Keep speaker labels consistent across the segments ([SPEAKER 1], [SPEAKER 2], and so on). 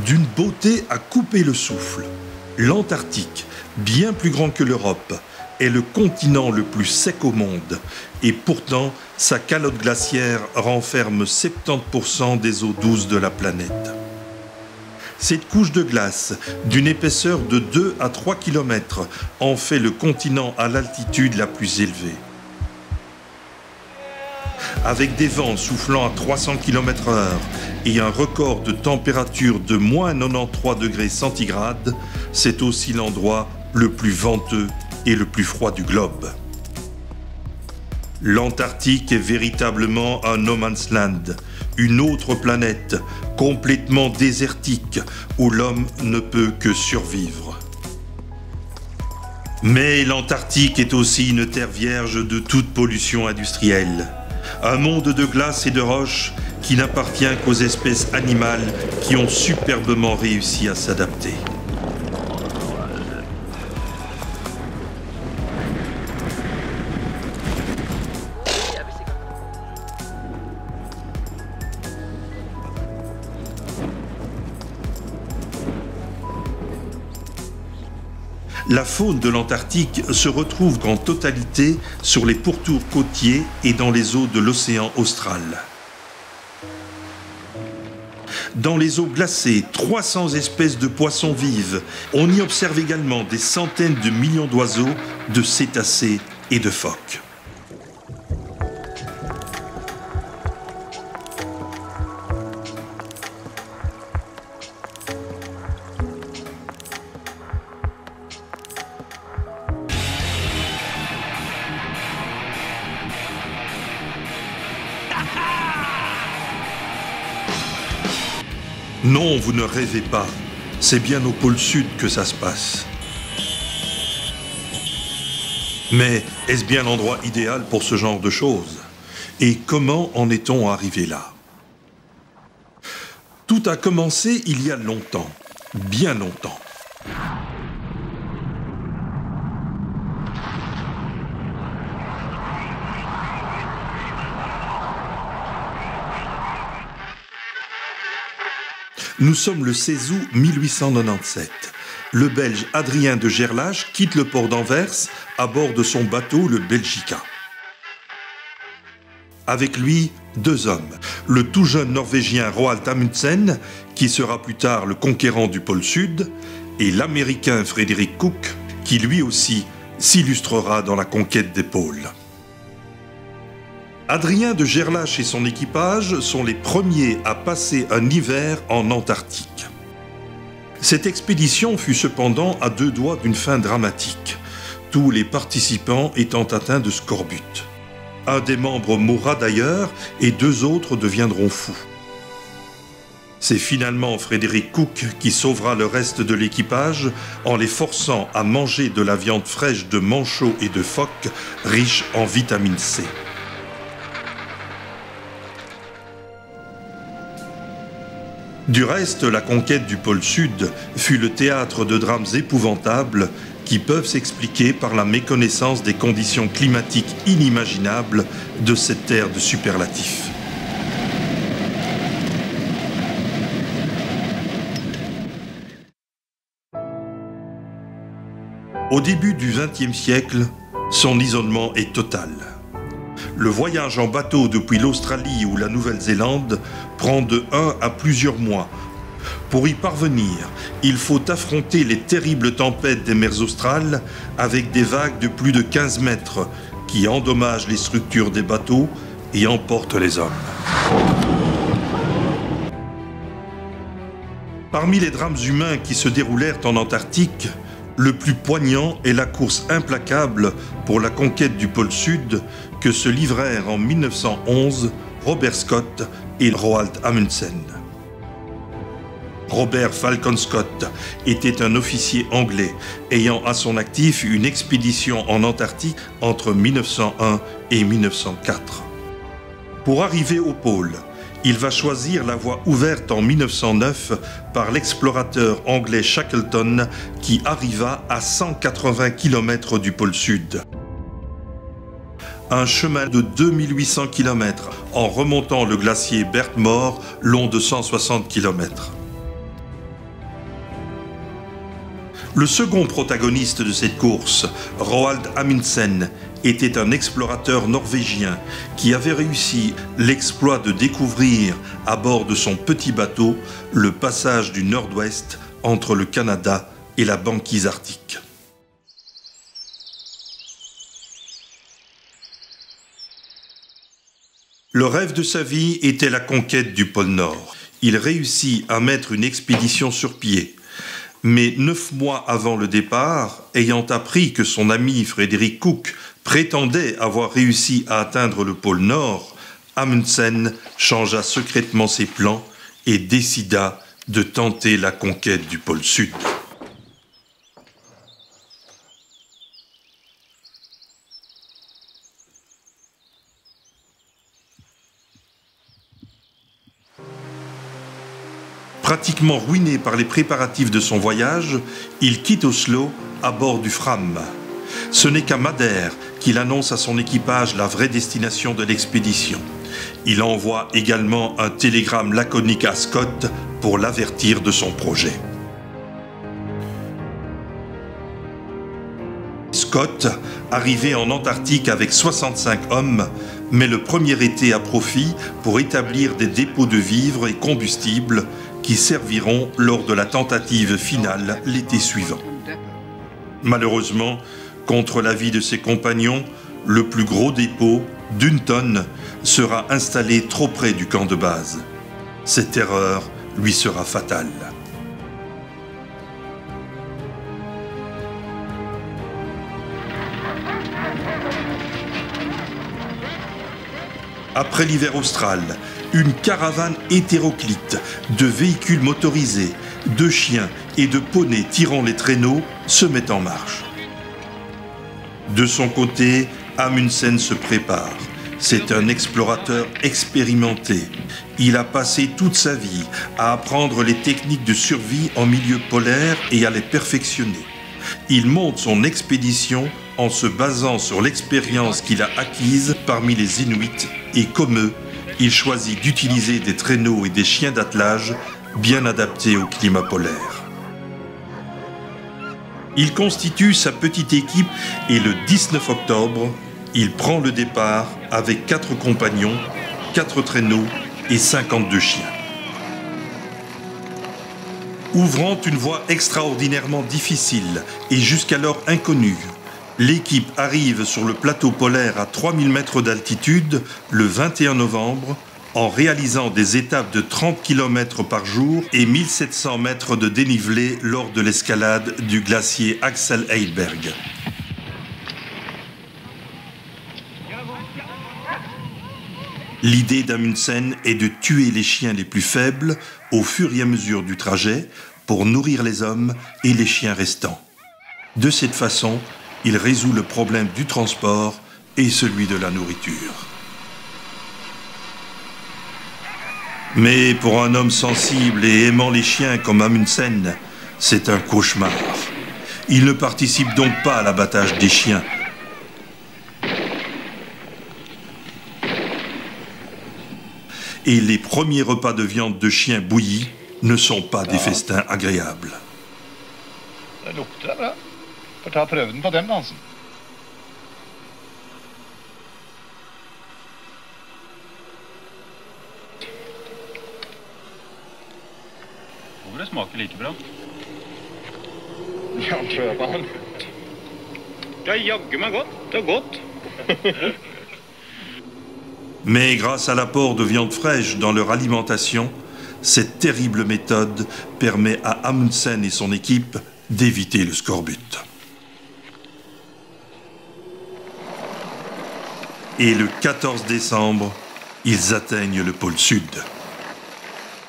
[SPEAKER 1] d'une beauté à couper le souffle. L'Antarctique, bien plus grand que l'Europe, est le continent le plus sec au monde et pourtant sa calotte glaciaire renferme 70% des eaux douces de la planète. Cette couche de glace, d'une épaisseur de 2 à 3 km, en fait le continent à l'altitude la plus élevée. Avec des vents soufflant à 300 km/h et un record de température de moins 93 degrés centigrades, c'est aussi l'endroit le plus venteux et le plus froid du globe. L'Antarctique est véritablement un no man's land, une autre planète complètement désertique où l'homme ne peut que survivre. Mais l'Antarctique est aussi une terre vierge de toute pollution industrielle. Un monde de glace et de roches qui n'appartient qu'aux espèces animales qui ont superbement réussi à s'adapter. La faune de l'Antarctique se retrouve en totalité sur les pourtours côtiers et dans les eaux de l'océan austral. Dans les eaux glacées, 300 espèces de poissons vivent. On y observe également des centaines de millions d'oiseaux, de cétacés et de phoques. Non, vous ne rêvez pas. C'est bien au pôle Sud que ça se passe. Mais est-ce bien l'endroit idéal pour ce genre de choses? Et comment en est-on arrivé là? Tout a commencé il y a longtemps, bien longtemps. Nous sommes le 16 août 1897. Le Belge Adrien de Gerlache quitte le port d'Anvers à bord de son bateau, le Belgica. Avec lui, 2 hommes. Le tout jeune Norvégien Roald Amundsen, qui sera plus tard le conquérant du pôle Sud, et l'Américain Frederick Cook, qui lui aussi s'illustrera dans la conquête des pôles. Adrien de Gerlache et son équipage sont les premiers à passer un hiver en Antarctique. Cette expédition fut cependant à 2 doigts d'une fin dramatique, tous les participants étant atteints de scorbut. Un des membres mourra d'ailleurs et 2 autres deviendront fous. C'est finalement Frederick Cook qui sauvera le reste de l'équipage en les forçant à manger de la viande fraîche de manchots et de phoques riche en vitamine C. Du reste, la conquête du pôle Sud fut le théâtre de drames épouvantables qui peuvent s'expliquer par la méconnaissance des conditions climatiques inimaginables de cette terre de superlatifs. Au début du XXe siècle, son isolement est total. Le voyage en bateau depuis l'Australie ou la Nouvelle-Zélande prend de 1 à plusieurs mois. Pour y parvenir, il faut affronter les terribles tempêtes des mers australes avec des vagues de plus de 15 mètres qui endommagent les structures des bateaux et emportent les hommes. Parmi les drames humains qui se déroulèrent en Antarctique, le plus poignant est la course implacable pour la conquête du pôle Sud que se livrèrent en 1911 Robert Scott et Roald Amundsen. Robert Falcon Scott était un officier anglais ayant à son actif une expédition en Antarctique entre 1901 et 1904. Pour arriver au pôle, il va choisir la voie ouverte en 1909 par l'explorateur anglais Shackleton qui arriva à 180 km du pôle Sud. Un chemin de 2800 km en remontant le glacier Bertmore long de 160 km. Le second protagoniste de cette course, Roald Amundsen, était un explorateur norvégien qui avait réussi l'exploit de découvrir à bord de son petit bateau le passage du Nord-Ouest entre le Canada et la banquise arctique. Le rêve de sa vie était la conquête du pôle Nord. Il réussit à mettre une expédition sur pied. Mais 9 mois avant le départ, ayant appris que son ami Frédéric Cook prétendait avoir réussi à atteindre le pôle Nord, Amundsen changea secrètement ses plans et décida de tenter la conquête du pôle Sud. Pratiquement ruiné par les préparatifs de son voyage, il quitte Oslo à bord du Fram. Ce n'est qu'à Madère qu'il annonce à son équipage la vraie destination de l'expédition. Il envoie également un télégramme laconique à Scott pour l'avertir de son projet. Scott, arrivé en Antarctique avec 65 hommes, met le premier été à profit pour établir des dépôts de vivres et combustibles qui serviront lors de la tentative finale l'été suivant. Malheureusement, contre l'avis de ses compagnons, le plus gros dépôt, d'1 tonne, sera installé trop près du camp de base. Cette erreur lui sera fatale. Après l'hiver austral, une caravane hétéroclite de véhicules motorisés, de chiens et de poneys tirant les traîneaux se met en marche. De son côté, Amundsen se prépare. C'est un explorateur expérimenté. Il a passé toute sa vie à apprendre les techniques de survie en milieu polaire et à les perfectionner. Il monte son expédition en se basant sur l'expérience qu'il a acquise parmi les Inuits et comme eux, il choisit d'utiliser des traîneaux et des chiens d'attelage bien adaptés au climat polaire. Il constitue sa petite équipe et le 19 octobre, il prend le départ avec 4 compagnons, 4 traîneaux et 52 chiens. Ouvrant une voie extraordinairement difficile et jusqu'alors inconnue, l'équipe arrive sur le plateau polaire à 3000 mètres d'altitude le 21 novembre en réalisant des étapes de 30 km par jour et 1700 mètres de dénivelé lors de l'escalade du glacier Axel Heiberg. L'idée d'Amundsen est de tuer les chiens les plus faibles au fur et à mesure du trajet pour nourrir les hommes et les chiens restants. De cette façon, il résout le problème du transport et celui de la nourriture. Mais pour un homme sensible et aimant les chiens comme Amundsen, c'est un cauchemar. Il ne participe donc pas à l'abattage des chiens. Et les premiers repas de viande de chien bouillie ne sont pas des festins agréables.
[SPEAKER 2] Det lukter bra. Får ta prøven på dem, altså.
[SPEAKER 3] Hvor det smaker like bra.
[SPEAKER 2] Ja, prøv på den.
[SPEAKER 3] Det er jaggu meg godt. Det er godt.
[SPEAKER 1] Mais grâce à l'apport de viande fraîche dans leur alimentation, cette terrible méthode permet à Amundsen et son équipe d'éviter le scorbut. Et le 14 décembre, ils atteignent le pôle Sud.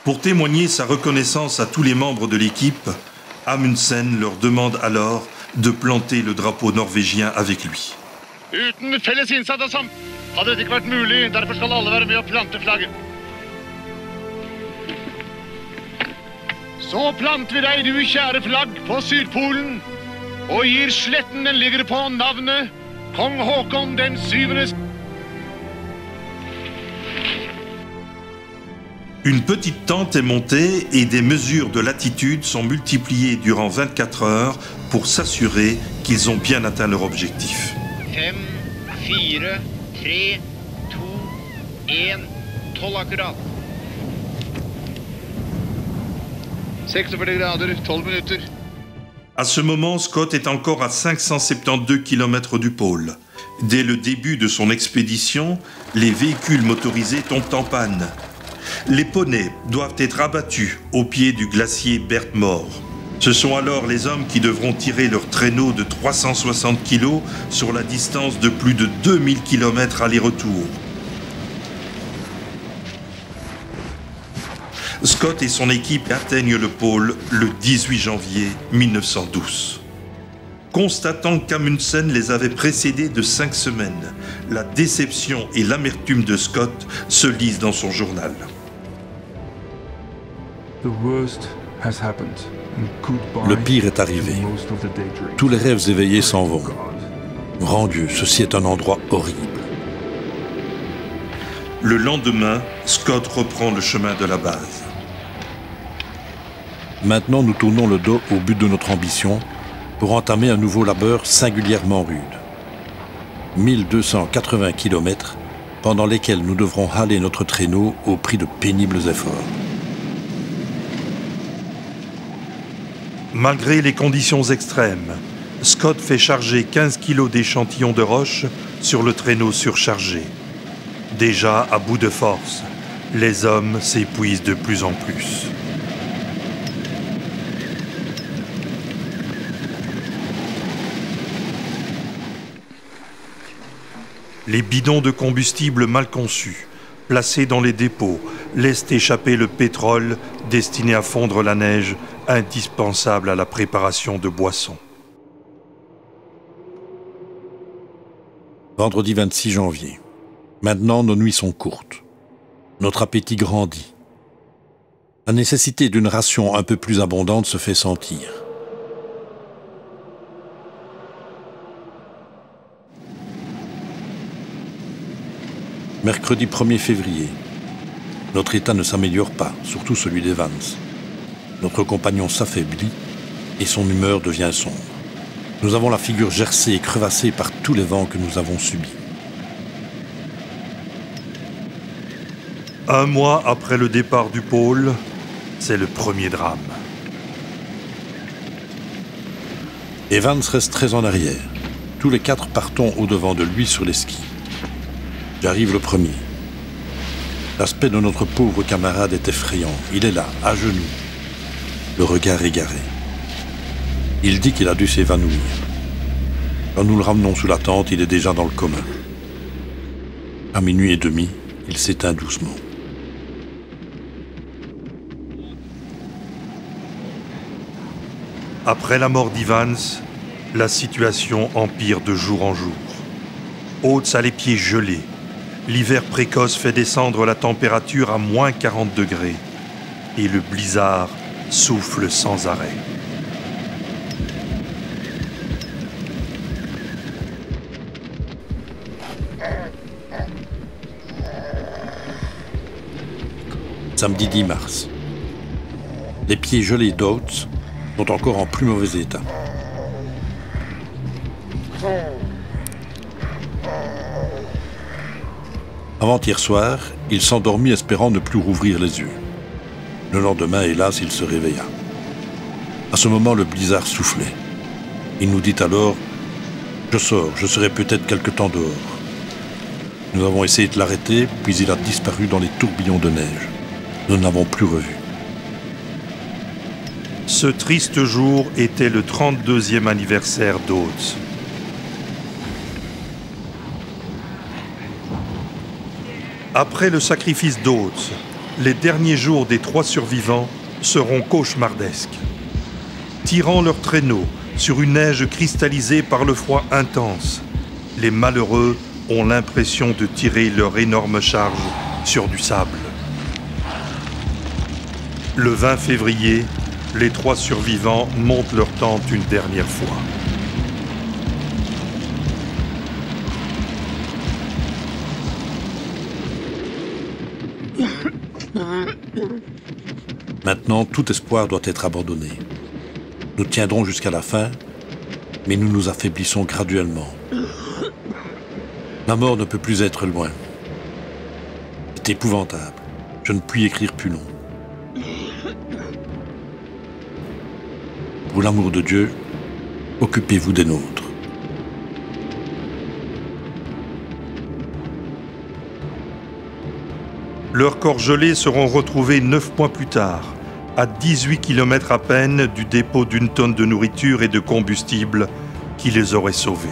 [SPEAKER 1] Pour témoigner sa reconnaissance à tous les membres de l'équipe, Amundsen leur demande alors de planter le drapeau norvégien avec lui.
[SPEAKER 2] Uten felles innsats og sammen hadde dette ikke vært mulig. Derfor skal alle være med og plante flagget. Så planter vi deg, du kjære flagg, på Sydpolen, og gir sletten den ligger på navnet Kong Håkon den 7.
[SPEAKER 1] Une petite tente est montée et des mesures de latitude sont multipliées durant 24 heures pour s'assurer qu'ils ont bien atteint leur objectif.
[SPEAKER 3] 5, 4, 3, 2, 1, 12 akkurat.
[SPEAKER 2] 46 grader, 12 minutter.
[SPEAKER 1] À ce moment, Scott est encore à 572 km du pôle. Dès le début de son expédition, les véhicules motorisés tombent en panne. Les poneys doivent être abattus au pied du glacier Bertmore. Ce sont alors les hommes qui devront tirer leur traîneau de 360 kg sur la distance de plus de 2000 km aller-retour. Scott et son équipe atteignent le pôle le 18 janvier 1912. Constatant qu'Amundsen les avait précédés de 5 semaines, la déception et l'amertume de Scott se lisent dans son journal.
[SPEAKER 4] Le pire est arrivé. Tous les rêves éveillés s'en vont. Grand Dieu, ceci est un endroit horrible.
[SPEAKER 1] Le lendemain, Scott reprend le chemin de la base.
[SPEAKER 4] Maintenant, nous tournons le dos au but de notre ambition pour entamer un nouveau labeur singulièrement rude. 1280 km pendant lesquels nous devrons haler notre traîneau au prix de pénibles efforts.
[SPEAKER 1] Malgré les conditions extrêmes, Scott fait charger 15 kg d'échantillons de roche sur le traîneau surchargé. Déjà à bout de force, les hommes s'épuisent de plus en plus. Les bidons de combustible mal conçus, placés dans les dépôts, laissent échapper le pétrole destiné à fondre la neige, indispensable à la préparation de boissons.
[SPEAKER 4] Vendredi 26 janvier. Maintenant, nos nuits sont courtes. Notre appétit grandit. La nécessité d'une ration un peu plus abondante se fait sentir. Mercredi 1er février. Notre état ne s'améliore pas, surtout celui d'Evans. Notre compagnon s'affaiblit et son humeur devient sombre. Nous avons la figure gercée et crevassée par tous les vents que nous avons subis.
[SPEAKER 1] Un mois après le départ du pôle, c'est le premier drame.
[SPEAKER 4] Evans reste très en arrière. Tous les 4 partons au-devant de lui sur les skis. J'arrive le premier. L'aspect de notre pauvre camarade est effrayant. Il est là, à genoux, le regard égaré. Il dit qu'il a dû s'évanouir. Quand nous le ramenons sous la tente, il est déjà dans le coma. À minuit et demi, il s'éteint doucement.
[SPEAKER 1] Après la mort d'Evans, la situation empire de jour en jour. Oates a les pieds gelés. L'hiver précoce fait descendre la température à moins 40 degrés. Et le blizzard souffle sans arrêt.
[SPEAKER 4] Samedi 10 mars. Les pieds gelés d'Oates sont encore en plus mauvais état. Avant-hier soir, il s'endormit espérant ne plus rouvrir les yeux. Le lendemain, hélas, il se réveilla. À ce moment, le blizzard soufflait. Il nous dit alors « Je sors, je serai peut-être quelque temps dehors ». Nous avons essayé de l'arrêter, puis il a disparu dans les tourbillons de neige. Nous ne l'avons plus revu.
[SPEAKER 1] Ce triste jour était le 32e anniversaire d'Oates. Après le sacrifice d'Oates, les derniers jours des 3 survivants seront cauchemardesques. Tirant leur traîneau sur une neige cristallisée par le froid intense, les malheureux ont l'impression de tirer leur énorme charge sur du sable. Le 20 février, les 3 survivants montent leur tente une dernière fois.
[SPEAKER 4] Maintenant, tout espoir doit être abandonné. Nous tiendrons jusqu'à la fin, mais nous nous affaiblissons graduellement. La mort ne peut plus être loin. C'est épouvantable. Je ne puis écrire plus long. Pour l'amour de Dieu, occupez-vous des nôtres.
[SPEAKER 1] Leurs corps gelés seront retrouvés 9 mois plus tard, à 18 km à peine du dépôt d'une tonne de nourriture et de combustible qui les aurait sauvés.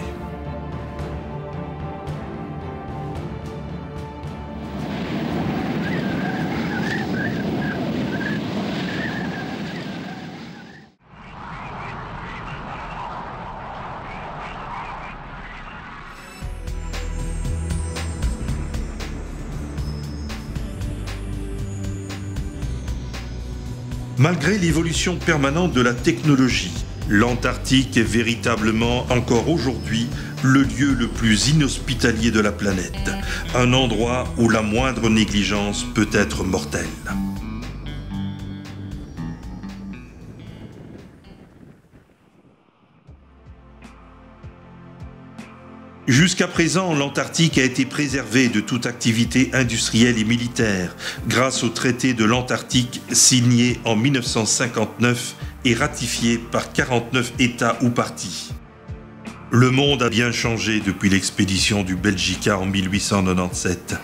[SPEAKER 1] Malgré l'évolution permanente de la technologie, l'Antarctique est véritablement, encore aujourd'hui, le lieu le plus inhospitalier de la planète. Un endroit où la moindre négligence peut être mortelle. Jusqu'à présent, l'Antarctique a été préservée de toute activité industrielle et militaire grâce au traité de l'Antarctique signé en 1959 et ratifié par 49 États ou parties. Le monde a bien changé depuis l'expédition du Belgica en 1897.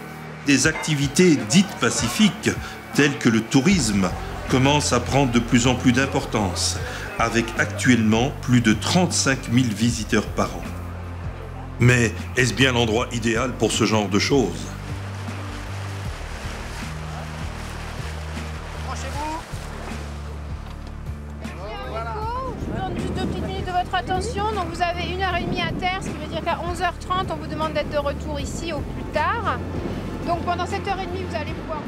[SPEAKER 1] Des activités dites pacifiques, telles que le tourisme, commencent à prendre de plus en plus d'importance, avec actuellement plus de 35 000 visiteurs par an. Mais est-ce bien l'endroit idéal pour ce genre de choses?
[SPEAKER 5] Je vous demande juste 2 petites minutes de votre attention. Donc vous avez 1h30 à terre, ce qui veut dire qu'à 11h30, on vous demande d'être de retour ici au plus tard. Donc pendant cette heure et demie, vous allez pouvoir...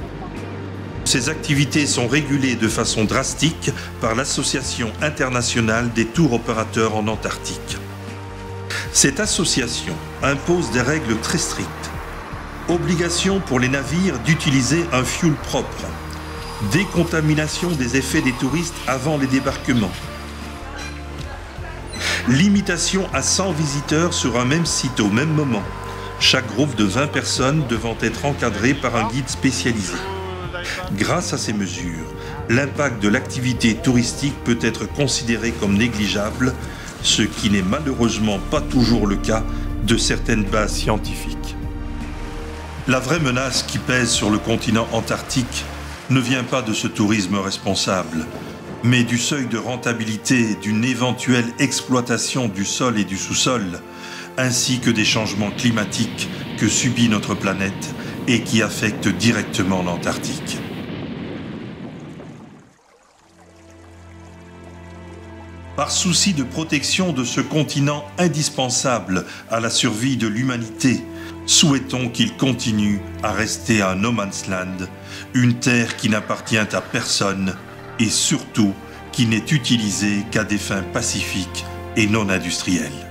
[SPEAKER 1] Ces activités sont régulées de façon drastique par l'Association internationale des tours opérateurs en Antarctique. Cette association impose des règles très strictes. Obligation pour les navires d'utiliser un fuel propre. Décontamination des effets des touristes avant les débarquements. Limitation à 100 visiteurs sur un même site au même moment. Chaque groupe de 20 personnes devant être encadré par un guide spécialisé. Grâce à ces mesures, l'impact de l'activité touristique peut être considéré comme négligeable, ce qui n'est malheureusement pas toujours le cas de certaines bases scientifiques. La vraie menace qui pèse sur le continent antarctique ne vient pas de ce tourisme responsable, mais du seuil de rentabilité d'une éventuelle exploitation du sol et du sous-sol, ainsi que des changements climatiques que subit notre planète et qui affectent directement l'Antarctique. Par souci de protection de ce continent indispensable à la survie de l'humanité, souhaitons qu'il continue à rester un no man's land, une terre qui n'appartient à personne et surtout qui n'est utilisée qu'à des fins pacifiques et non industrielles.